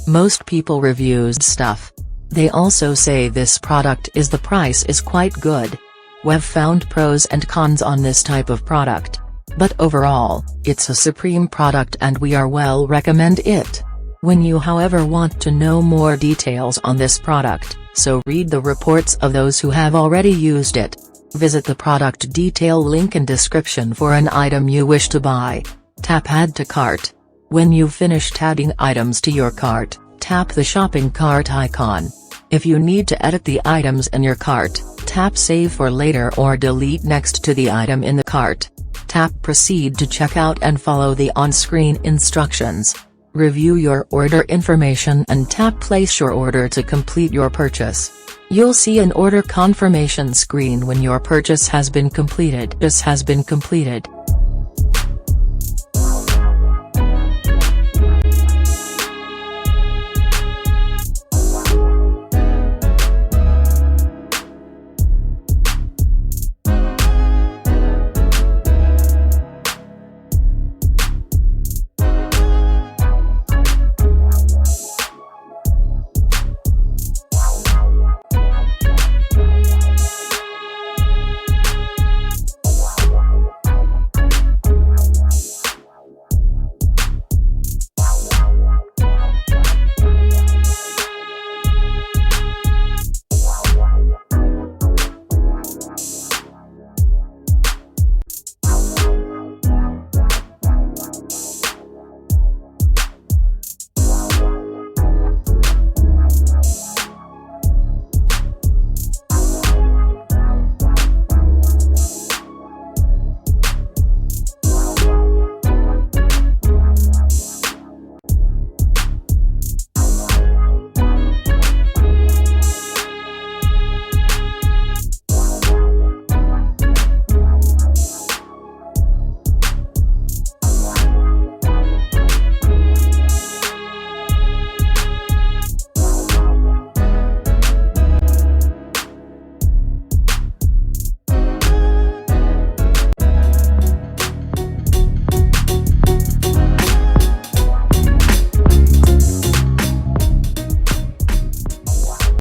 Most people reviews stuff. They also say this product is the price is quite good. We've found pros and cons on this type of product. But overall, it's a supreme product and we are well recommend it. When you however want to know more details on this product, so read the reports of those who have already used it. Visit the product detail link in description for an item you wish to buy. Tap add to cart. When you've finished adding items to your cart, tap the shopping cart icon. If you need to edit the items in your cart, tap save for later or delete next to the item in the cart. Tap proceed to checkout and follow the on-screen instructions. Review your order information and tap place your order to complete your purchase. You'll see an order confirmation screen when your purchase has been completed.